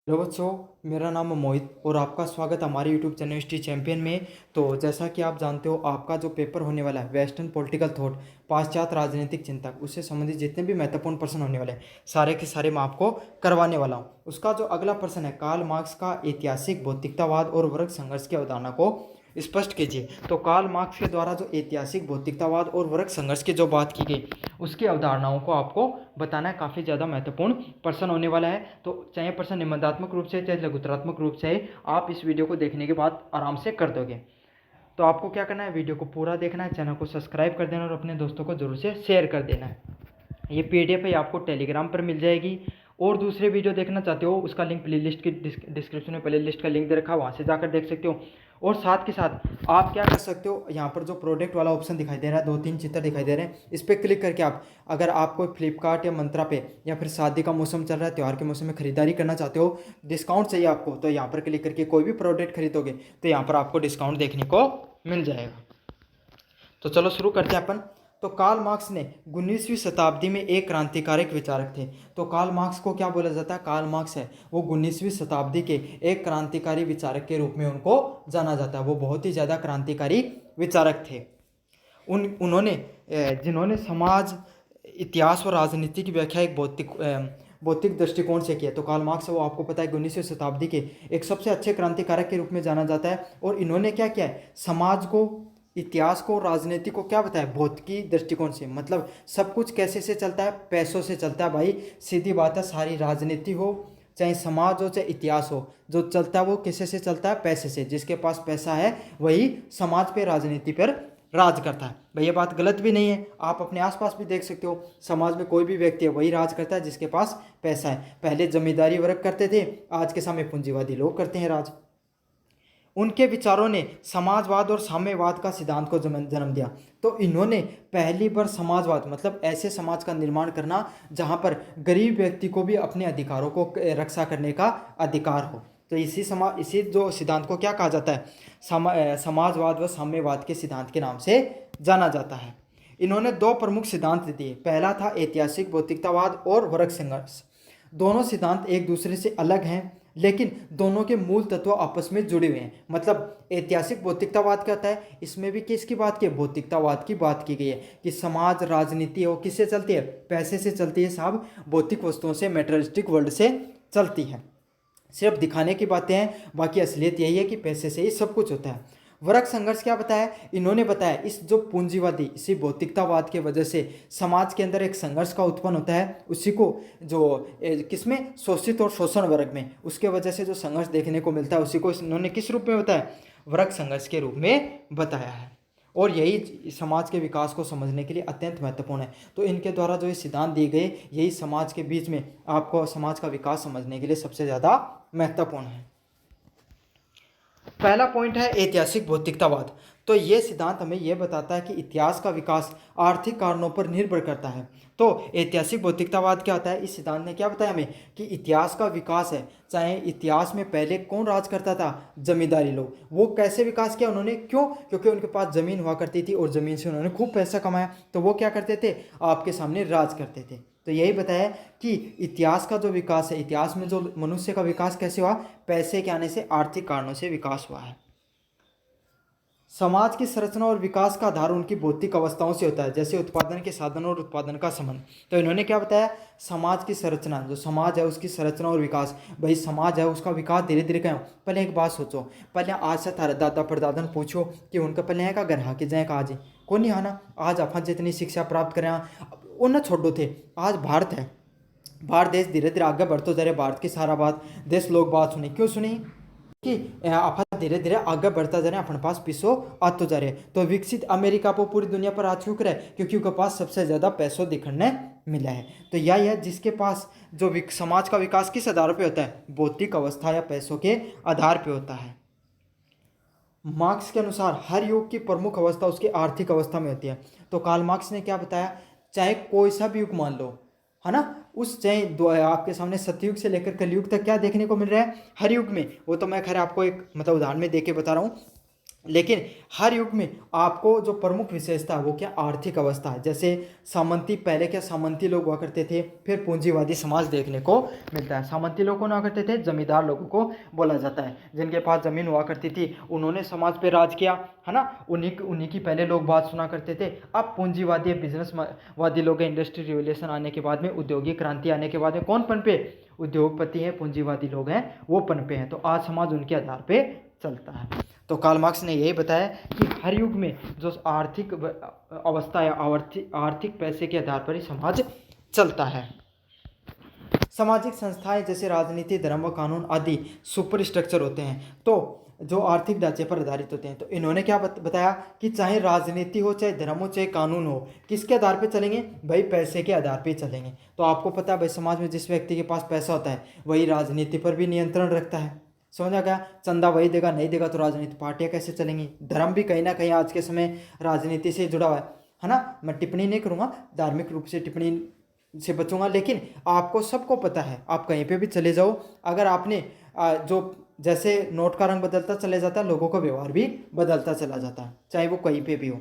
Hello बच्चों, मेरा नाम है मोहित और आपका स्वागत है हमारे यूट्यूब चैनल हिस्ट्री चैंपियन में। तो जैसा कि आप जानते हो, आपका जो पेपर होने वाला है वेस्टर्न पॉलिटिकल थॉट, पाश्चात्य राजनीतिक चिंतक, उससे संबंधित जितने भी महत्वपूर्ण प्रश्न होने वाले हैं सारे के सारे मैं आपको करवाने वाला हूँ। उसका जो अगला प्रश्न है, कार्ल मार्क्स का ऐतिहासिक भौतिकतावाद और वर्ग संघर्ष की अवधारणा को स्पष्ट कीजिए। तो कार्ल मार्क्स के द्वारा जो ऐतिहासिक भौतिकतावाद और वर्ग संघर्ष की जो बात की गई, उसकी अवधारणाओं को आपको बताना है। काफ़ी ज़्यादा महत्वपूर्ण प्रश्न होने वाला है। तो चाहे प्रश्न निबंधात्मक रूप से चाहे लघुत्रात्मक रूप से, आप इस वीडियो को देखने के बाद आराम से कर दोगे। तो आपको क्या करना है, वीडियो को पूरा देखना है, चैनल को सब्सक्राइब कर देना और अपने दोस्तों को जरूर से शेयर कर देना है। ये पीडीएफ है, आपको टेलीग्राम पर मिल जाएगी। और दूसरे वीडियो देखना चाहते हो, उसका लिंक प्लेलिस्ट की डिस्क्रिप्शन में प्लेलिस्ट का लिंक दे रखा है, वहाँ से जाकर देख सकते हो। और साथ के साथ आप क्या कर सकते हो, यहाँ पर जो प्रोडक्ट वाला ऑप्शन दिखाई दे रहा है, 2-3 चित्र दिखाई दे रहे हैं, इस पर क्लिक करके आप, अगर आप कोई फ्लिपकार्ट या मंत्रा पे या फिर शादी का मौसम चल रहा है, त्यौहार के मौसम में खरीदारी करना चाहते हो, डिस्काउंट चाहिए आपको, तो यहाँ पर क्लिक करके कोई भी प्रोडक्ट खरीदोगे तो यहाँ पर आपको डिस्काउंट देखने को मिल जाएगा। तो चलो शुरू करते हैं अपन। तो कार्ल मार्क्स ने 19वीं शताब्दी में एक क्रांतिकारक विचारक थे। तो कार्ल मार्क्स को क्या बोला जाता है, कार्ल मार्क्स है वो 19वीं शताब्दी के एक क्रांतिकारी विचारक के रूप में उनको जाना जाता है। वो बहुत ही ज़्यादा क्रांतिकारी विचारक थे। उन्होंने जिन्होंने समाज, इतिहास और राजनीति की व्याख्या एक भौतिक दृष्टिकोण से किया। तो कार्ल मार्क्स है वो, आपको पता है, 19वीं शताब्दी के एक सबसे अच्छे क्रांतिकारक के रूप में जाना जाता है। और इन्होंने क्या किया है, समाज को, इतिहास को, राजनीति को क्या बताया, भौतिकी दृष्टिकोण से। मतलब सब कुछ कैसे से चलता है, पैसों से चलता है भाई, सीधी बात है। सारी राजनीति हो, चाहे समाज हो, चाहे इतिहास हो, जो चलता है वो किससे से चलता है, पैसे से। जिसके पास पैसा है वही समाज पे, राजनीति पर राज करता है। भाई ये बात गलत भी नहीं है, आप अपने आसपास भी देख सकते हो, समाज में कोई भी व्यक्ति है वही राज करता है जिसके पास पैसा है। पहले जमींदारी वर्ग करते थे, आज के समय पूंजीवादी लोग करते हैं राज। उनके विचारों ने समाजवाद और साम्यवाद का सिद्धांत को जन्म दिया। तो इन्होंने पहली बार समाजवाद, मतलब ऐसे समाज का निर्माण करना जहां पर गरीब व्यक्ति को भी अपने अधिकारों को रक्षा करने का अधिकार हो। तो इसी जो सिद्धांत को क्या कहा जाता है, समाजवाद व साम्यवाद के सिद्धांत के नाम से जाना जाता है। इन्होंने दो प्रमुख सिद्धांत दिए। पहला था ऐतिहासिक भौतिकतावाद और वर्ग संघर्ष। दोनों सिद्धांत एक दूसरे से अलग हैं, लेकिन दोनों के मूल तत्व आपस में जुड़े हुए हैं। मतलब ऐतिहासिक भौतिकतावाद क्या होता है, इसमें भी किसकी बात की है, भौतिकतावाद की बात की गई है कि समाज, राजनीति वो किससे चलती है, पैसे से चलती है साहब, भौतिक वस्तुओं से, मेटेरियलिस्टिक वर्ल्ड से चलती है। सिर्फ दिखाने की बातें हैं, बाकी असलियत यही है कि पैसे से ही सब कुछ होता है। वर्ग संघर्ष क्या बताया, इन्होंने बताया इस जो पूंजीवादी, इसी भौतिकतावाद के वजह से समाज के अंदर एक संघर्ष का उत्पन्न होता है, उसी को जो किसमें, शोषित और शोषण वर्ग में, उसके वजह से जो संघर्ष देखने को मिलता है, उसी को इन्होंने किस रूप में बताया, वर्ग संघर्ष के रूप में बताया है। और यही समाज के विकास को समझने के लिए अत्यंत महत्वपूर्ण है। तो इनके द्वारा जो ये सिद्धांत दिए गए, यही समाज के बीच में आपको समाज का विकास समझने के लिए सबसे ज़्यादा महत्वपूर्ण है। पहला पॉइंट है ऐतिहासिक भौतिकतावाद। तो ये सिद्धांत हमें यह बताता है कि इतिहास का विकास आर्थिक कारणों पर निर्भर करता है। तो ऐतिहासिक भौतिकतावाद क्या होता है, इस सिद्धांत ने क्या बताया हमें कि इतिहास का विकास है, चाहे इतिहास में पहले कौन राज करता था, जमींदारी लोग, वो कैसे विकास किया उन्होंने, क्यों, क्योंकि उनके पास जमीन हुआ करती थी और जमीन से उन्होंने खूब पैसा कमाया, तो वो क्या करते थे, आपके सामने राज करते थे। तो यही बताया कि इतिहास का जो विकास है, इतिहास में जो मनुष्य का विकास कैसे हुआ, पैसे के आने से, आर्थिक कारणों से विकास हुआ है। समाज की संरचना और विकास का आधार उनकी भौतिक अवस्थाओं से होता है, जैसे उत्पादन के साधन और उत्पादन का संबंध। तो इन्होंने क्या बताया, समाज की संरचना, जो समाज है उसकी संरचना और विकास, भाई समाज है उसका विकास धीरे धीरे क्या, पहले एक बात सोचो, पहले आज से थारे दादा परदादा पूछो कि उनका पहले है का घर हाँ कि जाए का, आज को नहीं आना, आज आप जितनी शिक्षा प्राप्त करें उन्हें छोड़ो थे। आज भारत है, भारत देश धीरे धीरे आगे बढ़ते जा रहे, भारत की सारा बात देश लोग बात सुने, क्यों सुनी कि आप धीरे धीरे आगे बढ़ता जा रहे हैं, अपने पास पीछो आते जा रहे हैं। तो विकसित अमेरिका को पूरी दुनिया पर आज क्यों करे, क्योंकि उनके पास सबसे ज्यादा पैसों दिखने मिला है। तो यही है जिसके पास जो समाज का विकास किस आधार पे होता है, भौतिक अवस्था या पैसों के आधार पे होता है। मार्क्स के अनुसार हर युग की प्रमुख अवस्था उसकी आर्थिक अवस्था में होती है। तो कार्ल मार्क्स ने क्या बताया, चाहे कोई सा भी युग मान लो, है ना, उस चाहे आपके सामने सतयुग से लेकर कलयुग तक क्या देखने को मिल रहा है, हर युग में, वो तो मैं खैर आपको एक मतलब उदाहरण में देके बता रहा हूँ। लेकिन हर युग में आपको जो प्रमुख विशेषता है वो क्या, आर्थिक अवस्था है। जैसे सामंती, पहले क्या सामंती लोग हुआ करते थे, फिर पूंजीवादी समाज देखने को मिलता है। सामंती लोग कौन हुआ करते थे, जमींदार लोगों को बोला जाता है, जिनके पास जमीन हुआ करती थी, उन्होंने समाज पे राज किया, है ना, उन्हीं की पहले लोग बात सुना करते थे। अब पूंजीवादी बिजनेस वादी लोग, इंडस्ट्री रिवोल्यूशन आने के बाद में, औद्योगिक क्रांति आने के बाद में कौन पनपे, उद्योगपति हैं, पूंजीवादी लोग हैं, वो पनपे हैं। तो आज समाज उनके आधार पे चलता है। तो कार्ल मार्क्स ने यही बताया कि हर युग में जो आर्थिक अवस्था या आर्थिक पैसे के आधार पर ही समाज चलता है। सामाजिक संस्थाएं जैसे राजनीति, धर्म व कानून आदि सुपर स्ट्रक्चर होते हैं, तो जो आर्थिक ढांचे पर आधारित होते हैं। तो इन्होंने क्या बताया कि चाहे राजनीति हो, चाहे धर्म हो, चाहे कानून हो, किसके आधार पे चलेंगे भाई, पैसे के आधार पे चलेंगे। तो आपको पता है भाई, समाज में जिस व्यक्ति के पास पैसा होता है वही राजनीति पर भी नियंत्रण रखता है। समझ आ गया, चंदा वही देगा, नहीं देगा तो राजनीति, पार्टियां कैसे चलेंगी। धर्म भी कहीं ना कहीं आज के समय राजनीति से जुड़ा हुआ है ना। मैं टिप्पणी नहीं करूँगा, धार्मिक रूप से टिप्पणी से बचूंगा, लेकिन आपको सबको पता है, आप कहीं पे भी चले जाओ, अगर आपने जो जैसे नोट का रंग बदलता चले जाता है, लोगों का व्यवहार भी बदलता चला जाता है, चाहे वो कहीं पे भी हो।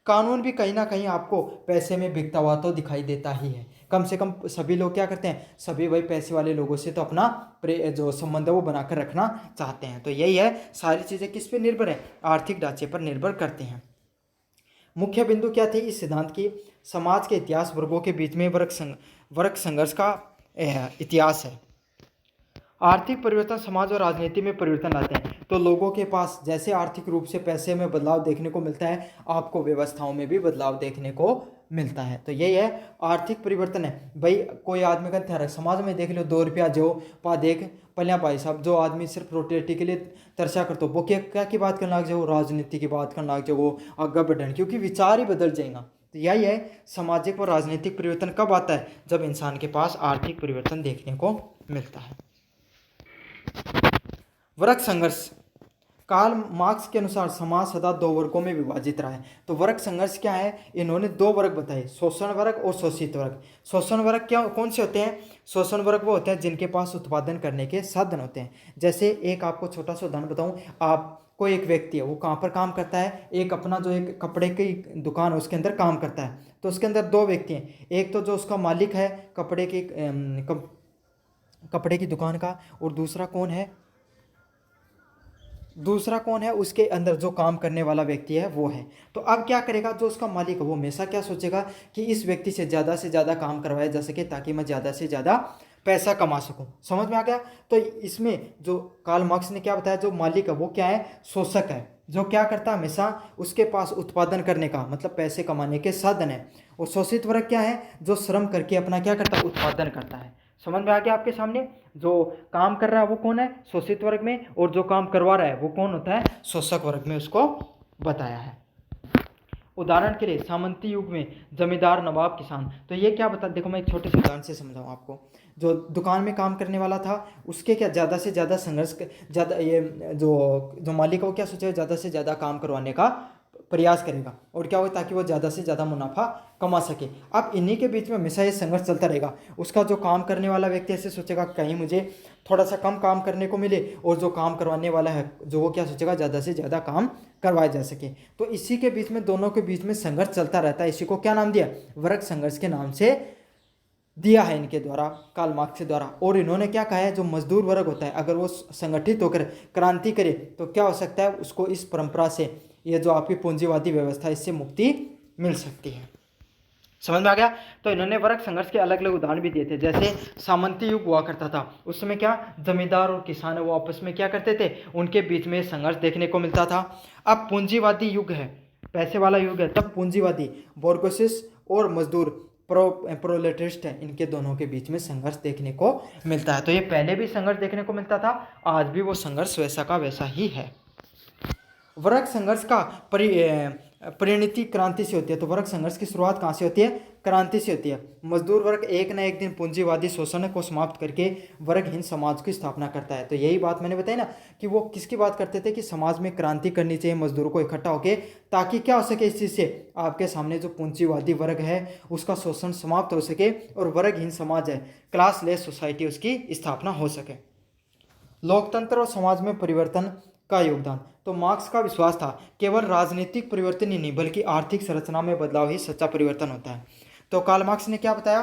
कानून भी कहीं ना कहीं आपको पैसे में बिकता हुआ तो दिखाई देता ही है। कम से कम सभी लोग क्या करते हैं, सभी वही पैसे वाले लोगों से तो अपना जो संबंध है वो बनाकर रखना चाहते हैं। तो यही है, सारी चीज़ें किस पे निर्भर है, आर्थिक ढांचे पर निर्भर करते हैं। मुख्य बिंदु क्या थे इस सिद्धांत की, समाज के इतिहास, वर्गों के बीच में वर्ग संघर्ष का इतिहास है। आर्थिक परिवर्तन समाज और राजनीति में परिवर्तन लाते हैं। तो लोगों के पास जैसे आर्थिक रूप से पैसे में बदलाव देखने को मिलता है, आपको व्यवस्थाओं में भी बदलाव देखने को मिलता है। तो यही है, आर्थिक परिवर्तन है भाई। कोई आदमी का ध्यान, समाज में देख लो, 2 रुपया जो पा देख पलिया भाई साहब, जो आदमी सिर्फ रोटी के लिए तरसा करते हो, वो क्या की बात करने लग जाओ, राजनीति की बात करने लग जाओ, वो आगे बढ़ने, क्योंकि विचार ही बदल जाएगा। तो यही है, सामाजिक और राजनीतिक परिवर्तन कब आता है, जब इंसान के पास आर्थिक परिवर्तन देखने को मिलता है। वर्ग संघर्ष, कार्ल मार्क्स के अनुसार समाज सदा 2 वर्गों में विभाजित रहा है। तो वर्ग संघर्ष क्या है, इन्होंने 2 वर्ग बताए, शोषण वर्ग और शोषित वर्ग। शोषण वर्ग क्या कौन से होते हैं, शोषण वर्ग वो होते हैं जिनके पास उत्पादन करने के साधन होते हैं। जैसे एक आपको छोटा सा उदाहरण बताऊं, आप कोई एक व्यक्ति है, वो कहाँ पर काम करता है, एक अपना जो एक कपड़े की दुकान है उसके अंदर काम करता है। तो उसके अंदर 2 व्यक्ति हैं, एक तो जो उसका मालिक है कपड़े की दुकान का, और दूसरा कौन है, उसके अंदर जो काम करने वाला व्यक्ति है वो है। तो अब क्या करेगा, जो उसका मालिक है वो हमेशा क्या सोचेगा कि इस व्यक्ति से ज़्यादा काम करवाया जा सके, ताकि मैं ज़्यादा से ज़्यादा पैसा कमा सकूं। समझ में आ गया। तो इसमें जो कार्ल मार्क्स ने क्या बताया, जो मालिक है वो क्या है, शोषक है, जो क्या करता है, हमेशा उसके पास उत्पादन करने का मतलब पैसे कमाने के साधन है। और शोषित वर्ग क्या है, जो श्रम करके अपना क्या करता है, उत्पादन करता है। समझ में आ गया आपके सामने, जो काम कर रहा है वो कौन है, शोषित वर्ग में, और जो काम करवा रहा है वो कौन होता है, शोषक वर्ग में, उसको बताया है। उदाहरण के लिए सामंती युग में जमींदार, नवाब, किसान। तो ये क्या बता, देखो मैं एक छोटे से उदाहरण से समझाऊँ आपको। जो दुकान में काम करने वाला था, उसके क्या ज़्यादा से ज़्यादा संघर्ष, ज़्यादा ये जो मालिक है वो क्या सोचेगा, ज़्यादा से ज़्यादा काम करवाने का प्रयास करेगा, और क्या हो, ताकि वो ज़्यादा से ज़्यादा मुनाफा कमा सके। अब इन्हीं के बीच में हमेशा ये संघर्ष चलता रहेगा। उसका जो काम करने वाला व्यक्ति ऐसे सोचेगा कहीं मुझे थोड़ा सा कम काम करने को मिले, और जो काम करवाने वाला है जो वो क्या सोचेगा, ज़्यादा से ज़्यादा काम करवाया जा सके। तो इसी के बीच में, दोनों के बीच में संघर्ष चलता रहता है। इसी को क्या नाम दिया, वर्ग संघर्ष के नाम से दिया है इनके द्वारा, कार्ल मार्क्स के द्वारा। और इन्होंने क्या कहा है, जो मजदूर वर्ग होता है अगर वो संगठित होकर क्रांति करे तो क्या हो सकता है, उसको इस परंपरा से, ये जो आपकी पूंजीवादी व्यवस्था, इससे मुक्ति मिल सकती है। समझ में आ गया। तो इन्होंने वर्ग संघर्ष के अलग अलग उदाहरण भी दिए थे। जैसे सामंती युग हुआ करता था, उस समय क्या जमींदार और किसान वो आपस में क्या करते थे, उनके बीच में संघर्ष देखने को मिलता था। अब पूंजीवादी युग है, पैसे वाला युग है, तब पूंजीवादी बोर्गोसिस और मजदूर प्रोलेटरिस्ट है, इनके दोनों के बीच में संघर्ष देखने को मिलता है। तो ये पहले भी संघर्ष देखने को मिलता था, आज भी वो संघर्ष वैसा का वैसा ही है। वर्ग संघर्ष का परिणति क्रांति से होती है। तो वर्ग संघर्ष की शुरुआत कहाँ से होती है, क्रांति से होती है। मजदूर वर्ग एक न एक दिन पूंजीवादी शोषण को समाप्त करके वर्गहीन समाज की स्थापना करता है। तो यही बात मैंने बताई ना, कि वो किसकी बात करते थे, कि समाज में क्रांति करनी चाहिए मजदूरों को इकट्ठा होके, ताकि क्या हो सके, इस चीज़ से आपके सामने जो पूंजीवादी वर्ग है उसका शोषण समाप्त हो सके, और वर्गहीन समाज है, क्लासलेस सोसाइटी, उसकी स्थापना हो सके। लोकतंत्र और समाज में परिवर्तन का योगदान। तो मार्क्स का विश्वास था केवल राजनीतिक परिवर्तन ही नहीं बल्कि आर्थिक संरचना में बदलाव ही सच्चा परिवर्तन होता है। तो कार्ल मार्क्स ने क्या बताया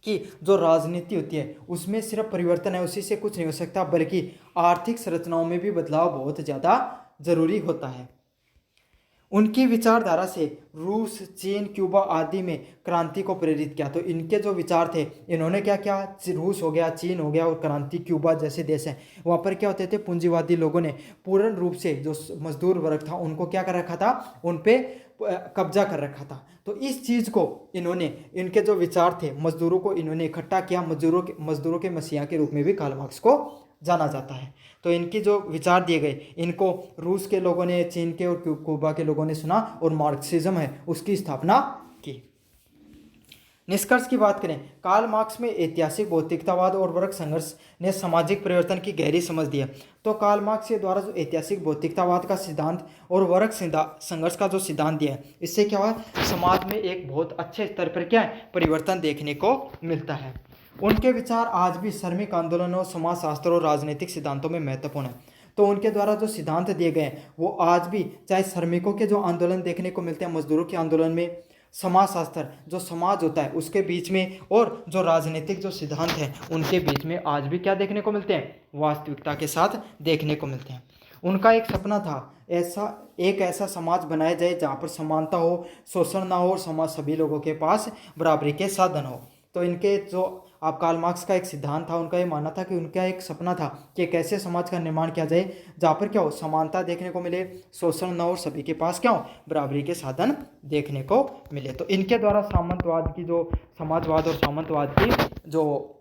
कि जो राजनीति होती है उसमें सिर्फ परिवर्तन है, उसी से कुछ नहीं हो सकता, बल्कि आर्थिक संरचनाओं में भी बदलाव बहुत ज़्यादा जरूरी होता है। उनकी विचारधारा से रूस, चीन, क्यूबा आदि में क्रांति को प्रेरित किया। तो इनके जो विचार थे, इन्होंने क्या किया, रूस हो गया, चीन हो गया और क्रांति क्यूबा जैसे देश हैं, वहाँ पर क्या होते थे, पूंजीवादी लोगों ने पूर्ण रूप से जो मजदूर वर्ग था उनको क्या कर रखा था, उन पे कब्जा कर रखा था। तो इस चीज़ को इन्होंने, इनके जो विचार थे, मजदूरों को इन्होंने इकट्ठा किया। मजदूरों के मसीहा के रूप में भी कार्ल मार्क्स को जाना जाता है। तो इनकी जो विचार दिए गए, इनको रूस के लोगों ने, चीन के और क्यूबा के लोगों ने सुना और मार्क्सिज्म है उसकी स्थापना की। निष्कर्ष की बात करें, कार्ल मार्क्स में ऐतिहासिक भौतिकतावाद और वर्ग संघर्ष ने सामाजिक परिवर्तन की गहरी समझ दी है। तो कार्ल मार्क्स के द्वारा जो ऐतिहासिक भौतिकतावाद का सिद्धांत और वर्ग संघर्ष का जो सिद्धांत दिया है, इससे क्या हुआ, समाज में एक बहुत अच्छे स्तर पर क्या है, परिवर्तन देखने को मिलता है। उनके विचार आज भी श्रमिक आंदोलनों, समाजशास्त्र और राजनीतिक सिद्धांतों में महत्वपूर्ण है। तो उनके द्वारा जो सिद्धांत दिए गए हैं वो आज भी, चाहे श्रमिकों के जो आंदोलन देखने को मिलते हैं, मजदूरों के आंदोलन में, समाजशास्त्र जो समाज होता है उसके बीच में, और जो राजनीतिक जो सिद्धांत हैं उनके बीच में आज भी क्या देखने को मिलते हैं, वास्तविकता के साथ देखने को मिलते हैं। उनका एक सपना था, ऐसा समाज बनाया जाए जहाँ पर समानता हो, शोषण ना हो और समाज सभी लोगों के पास बराबरी के साधन हो। तो इनके जो आप कार्ल मार्क्स का एक सिद्धांत था, उनका ये मानना था कि उनका एक सपना था कि एक ऐसे समाज का निर्माण किया जाए जहाँ पर क्या हो, समानता देखने को मिले, शोषण न हो और सभी के पास क्या हो, बराबरी के साधन देखने को मिले। तो इनके द्वारा सामंतवाद की जो, समाजवाद और सामंतवाद की जो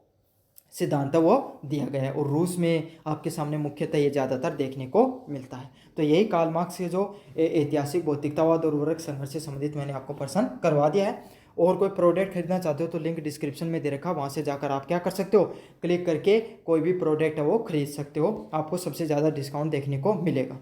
सिद्धांत है वो दिया गया है, और रूस में आपके सामने मुख्यतः ये ज़्यादातर देखने को मिलता है। तो यही कार्ल मार्क्स के जो ऐतिहासिक भौतिकतावाद और वर्ग संघर्ष से संबंधित मैंने आपको प्रश्न करवा दिया है। और कोई प्रोडक्ट खरीदना चाहते हो तो लिंक डिस्क्रिप्शन में दे रखा, वहाँ से जाकर आप क्या कर सकते हो, क्लिक करके कोई भी प्रोडक्ट है वो खरीद सकते हो, आपको सबसे ज़्यादा डिस्काउंट देखने को मिलेगा।